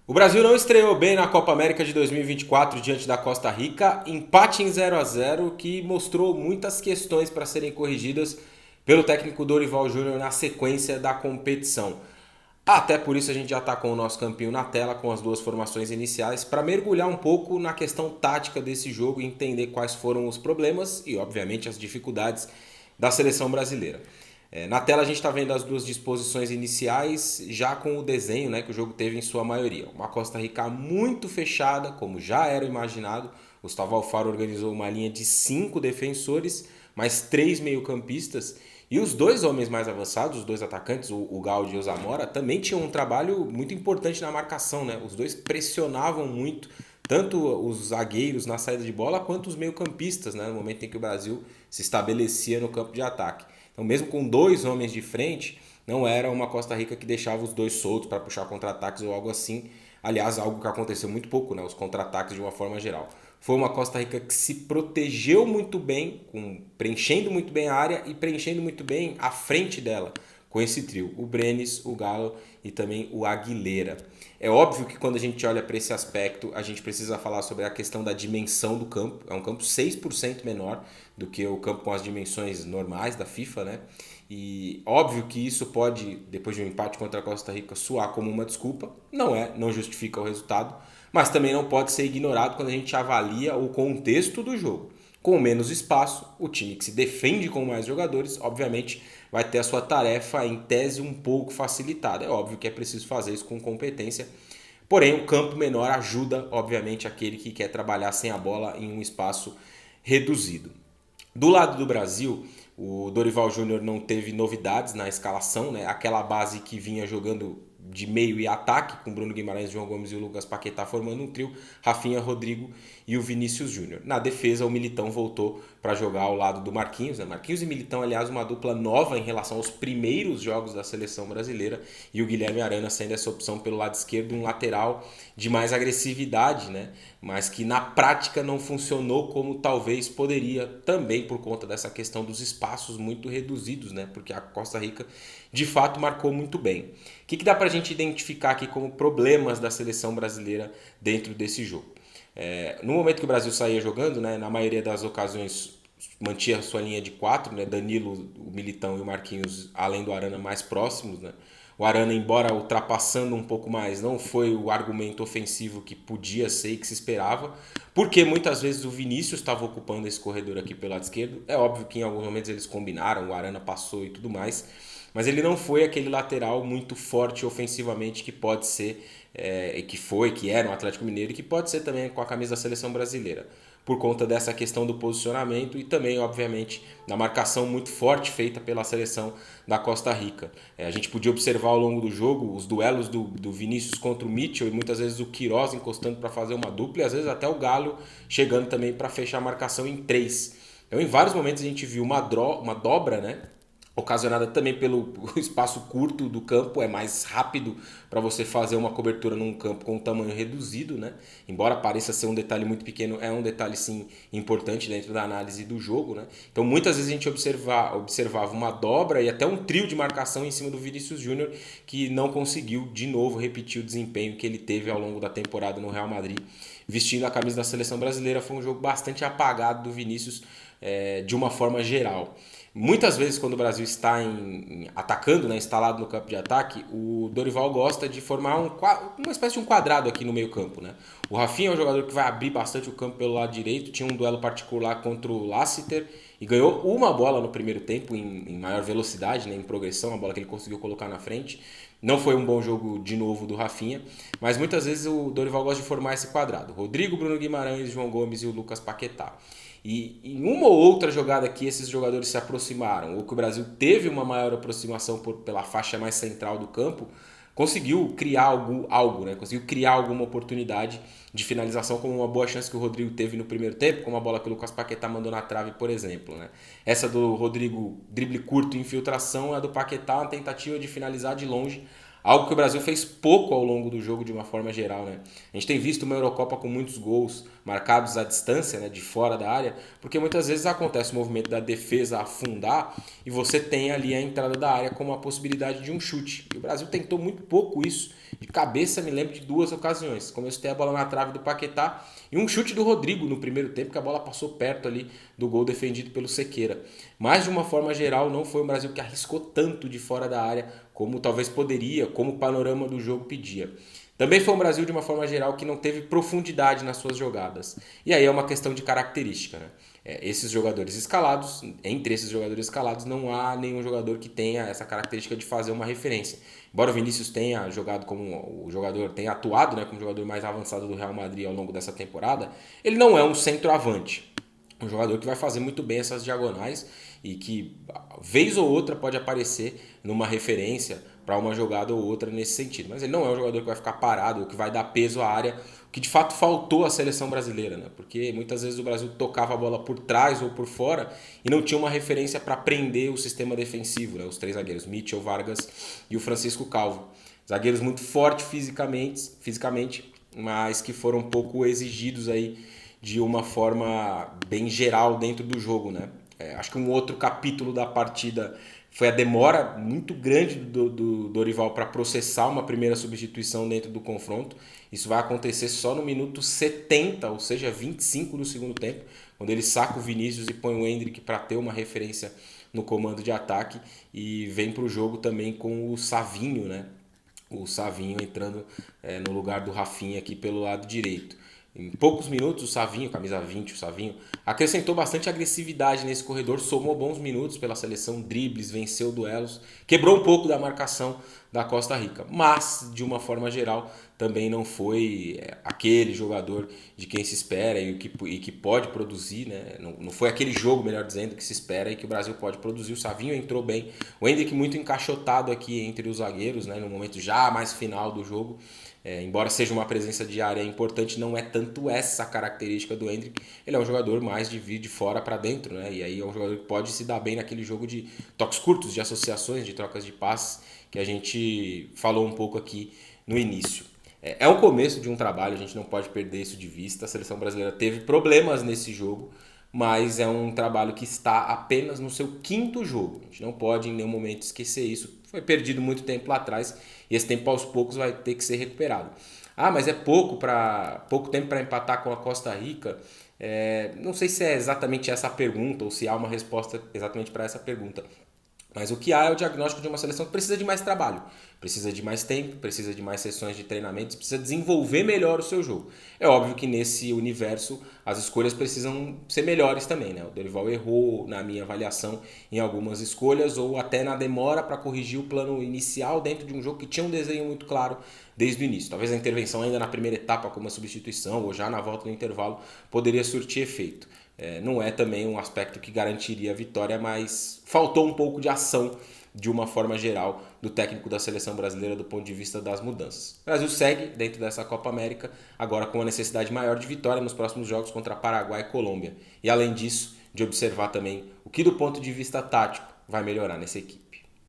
O Brasil não estreou bem na Copa América de 2024 diante da Costa Rica, empate em 0-0 que mostrou muitas questões para serem corrigidas pelo técnico Dorival Júnior na sequência da competição. Até por isso a gente já está com o nosso campinho na tela com as duas formações iniciais para mergulhar um pouco na questão tática desse jogo e entender quais foram os problemas e, obviamente, as dificuldades da seleção brasileira. Na tela a gente está vendo as duas disposições iniciais, já com o desenho, né, que o jogo teve em sua maioria. Uma Costa Rica muito fechada, como já era imaginado. Gustavo Alfaro organizou uma linha de 5 defensores, mais 3 meio-campistas. E os dois homens mais avançados, os dois atacantes, o Gaudio e o Zamora, também tinham um trabalho muito importante na marcação. Né? Os dois pressionavam muito, tanto os zagueiros na saída de bola, quanto os meio-campistas, né, no momento em que o Brasil se estabelecia no campo de ataque. Então, mesmo com dois homens de frente, não era uma Costa Rica que deixava os dois soltos para puxar contra-ataques ou algo assim. Aliás, algo que aconteceu muito pouco, né? Os contra-ataques de uma forma geral. Foi uma Costa Rica que se protegeu muito bem, preenchendo muito bem a área e preenchendo muito bem a frente dela, com esse trio, o Brenes, o Galo e também o Aguilera. É óbvio que quando a gente olha para esse aspecto, a gente precisa falar sobre a questão da dimensão do campo. É um campo 6% menor do que o campo com as dimensões normais da FIFA, né? E óbvio que isso pode, depois de um empate contra a Costa Rica, soar como uma desculpa. Não é, não justifica o resultado, mas também não pode ser ignorado quando a gente avalia o contexto do jogo. Com menos espaço, o time que se defende com mais jogadores, obviamente, vai ter a sua tarefa em tese um pouco facilitada. É óbvio que é preciso fazer isso com competência, porém o campo menor ajuda, obviamente, aquele que quer trabalhar sem a bola em um espaço reduzido. Do lado do Brasil, o Dorival Júnior não teve novidades na escalação, né? Aquela base que vinha jogando de meio e ataque, com Bruno Guimarães, João Gomes e o Lucas Paquetá formando um trio, Rafinha, Rodrigo e o Vinícius Júnior. Na defesa, o Militão voltou para jogar ao lado do Marquinhos. Né? Marquinhos e Militão, aliás, uma dupla nova em relação aos primeiros jogos da seleção brasileira, e o Guilherme Arana sendo essa opção pelo lado esquerdo, um lateral de mais agressividade, né? Mas que na prática não funcionou como talvez poderia, também por conta dessa questão dos espaços muito reduzidos, né? Porque a Costa Rica de fato marcou muito bem. O que dá para a gente identificar aqui como problemas da seleção brasileira dentro desse jogo? No momento que o Brasil saía jogando, né, na maioria das ocasiões mantinha a sua linha de quatro, né, Danilo, o Militão e o Marquinhos, além do Arana, mais próximos. Né? O Arana, embora ultrapassando um pouco mais, não foi o argumento ofensivo que podia ser e que se esperava, porque muitas vezes o Vinícius estava ocupando esse corredor aqui pelo lado esquerdo. É óbvio que em alguns momentos eles combinaram, o Arana passou e tudo mais, mas ele não foi aquele lateral muito forte ofensivamente que pode ser, que era no Atlético Mineiro e que pode ser também com a camisa da seleção brasileira, por conta dessa questão do posicionamento e também, obviamente, da marcação muito forte feita pela seleção da Costa Rica. A gente podia observar ao longo do jogo os duelos do Vinícius contra o Mitchell e muitas vezes o Queiroz encostando para fazer uma dupla e às vezes até o Galo chegando também para fechar a marcação em três. Então, em vários momentos a gente viu uma dobra, né? Ocasionada também pelo espaço curto do campo, é mais rápido para você fazer uma cobertura num campo com um tamanho reduzido, né? Embora pareça ser um detalhe muito pequeno, é um detalhe sim importante dentro da análise do jogo, né? Então muitas vezes a gente observava uma dobra e até um trio de marcação em cima do Vinícius Júnior, que não conseguiu de novo repetir o desempenho que ele teve ao longo da temporada no Real Madrid, vestindo a camisa da seleção brasileira. Foi um jogo bastante apagado do Vinícius, de uma forma geral. Muitas vezes, quando o Brasil está atacando, né, instalado no campo de ataque, o Dorival gosta de formar uma espécie de um quadrado aqui no meio campo. Né? O Rafinha é um jogador que vai abrir bastante o campo pelo lado direito, tinha um duelo particular contra o Lassiter e ganhou uma bola no primeiro tempo em maior velocidade, né, em progressão, a bola que ele conseguiu colocar na frente. Não foi um bom jogo de novo do Rafinha, mas muitas vezes o Dorival gosta de formar esse quadrado. Rodrigo, Bruno Guimarães, João Gomes e o Lucas Paquetá. E em uma ou outra jogada que esses jogadores se aproximaram, ou que o Brasil teve uma maior aproximação pela faixa mais central do campo, conseguiu criar algo, né? Conseguiu criar alguma oportunidade de finalização, como uma boa chance que o Rodrigo teve no primeiro tempo, como a bola que o Lucas Paquetá mandou na trave, por exemplo. Né? Essa do Rodrigo, drible curto e infiltração, a do Paquetá, uma tentativa de finalizar de longe, Algo que o Brasil fez pouco ao longo do jogo de uma forma geral, né? A gente tem visto uma Eurocopa com muitos gols marcados à distância, né, de fora da área, porque muitas vezes acontece o movimento da defesa afundar e você tem ali a entrada da área como a possibilidade de um chute. E o Brasil tentou muito pouco isso. De cabeça me lembro de 2 ocasiões. Começou a ter a bola na trave do Paquetá e um chute do Rodrigo no primeiro tempo, que a bola passou perto ali do gol defendido pelo Sequeira. Mas de uma forma geral não foi o Brasil que arriscou tanto de fora da área como talvez poderia, como o panorama do jogo pedia. Também foi um Brasil, de uma forma geral, que não teve profundidade nas suas jogadas. E aí é uma questão de característica, né? Esses jogadores escalados, entre esses jogadores escalados, não há nenhum jogador que tenha essa característica de fazer uma referência. Embora o Vinícius tenha jogado como o jogador, tenha atuado, né, como o jogador mais avançado do Real Madrid ao longo dessa temporada, ele não é um centroavante. Um jogador que vai fazer muito bem essas diagonais e que, vez ou outra, pode aparecer numa referência para uma jogada ou outra nesse sentido. Mas ele não é um jogador que vai ficar parado ou que vai dar peso à área, o que de fato faltou à seleção brasileira, né? Porque muitas vezes o Brasil tocava a bola por trás ou por fora e não tinha uma referência para prender o sistema defensivo, né? Os 3 zagueiros, Mitchell, Vargas e o Francisco Calvo. Zagueiros muito fortes fisicamente, mas que foram um pouco exigidos aí de uma forma bem geral dentro do jogo, né? Acho que um outro capítulo da partida foi a demora muito grande do Dorival para processar uma primeira substituição dentro do confronto. Isso vai acontecer só no minuto 70, ou seja, 25 do segundo tempo, quando ele saca o Vinícius e põe o Endrick para ter uma referência no comando de ataque e vem para o jogo também com o Savinho, né? O Savinho entrando no lugar do Rafinha aqui pelo lado direito. Em poucos minutos, o Savinho, camisa 20, o Savinho, acrescentou bastante agressividade nesse corredor, somou bons minutos pela seleção, dribles, venceu duelos, quebrou um pouco da marcação da Costa Rica. Mas, de uma forma geral, também não foi aquele jogador de quem se espera e que pode produzir, né? Não foi aquele jogo, melhor dizendo, que se espera e que o Brasil pode produzir. O Savinho entrou bem, o Endrick muito encaixotado aqui entre os zagueiros, né? No momento já mais final do jogo. Embora seja uma presença de área importante, não é tanto essa característica do Endrick. Ele é um jogador mais de vir de fora para dentro, né? E aí é um jogador que pode se dar bem naquele jogo de toques curtos, de associações, de trocas de passes, que a gente falou um pouco aqui no início. É o começo de um trabalho, a gente não pode perder isso de vista. A seleção brasileira teve problemas nesse jogo, mas é um trabalho que está apenas no seu 5º jogo. A gente não pode em nenhum momento esquecer isso. Foi perdido muito tempo lá atrás e esse tempo aos poucos vai ter que ser recuperado. Ah, mas é pouco tempo para empatar com a Costa Rica? Não sei se é exatamente essa a pergunta ou se há uma resposta exatamente para essa pergunta. Mas o que há é o diagnóstico de uma seleção que precisa de mais trabalho, precisa de mais tempo, precisa de mais sessões de treinamentos, precisa desenvolver melhor o seu jogo. É óbvio que nesse universo as escolhas precisam ser melhores também, né? O Dorival errou, na minha avaliação, em algumas escolhas ou até na demora para corrigir o plano inicial dentro de um jogo que tinha um desenho muito claro desde o início. Talvez a intervenção ainda na primeira etapa com uma substituição ou já na volta do intervalo poderia surtir efeito. Não é também um aspecto que garantiria a vitória, mas faltou um pouco de ação de uma forma geral do técnico da seleção brasileira do ponto de vista das mudanças. O Brasil segue dentro dessa Copa América, agora com uma necessidade maior de vitória nos próximos jogos contra Paraguai e Colômbia. E além disso, de observar também o que do ponto de vista tático vai melhorar nessa equipe.